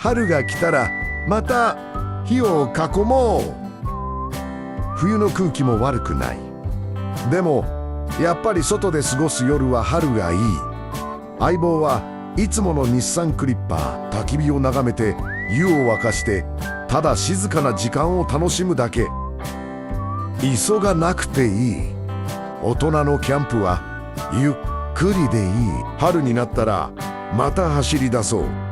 春が来たらまた火を囲もう。冬の空気も悪くない。でもやっぱり外で過ごす夜は春がいい。相棒はいつもの日産クリッパー。焚き火を眺めて湯を沸かしてただ静かな時間を楽しむだけ。急がなくていい。大人のキャンプはゆっくりでいい。春になったらまた走り出そう。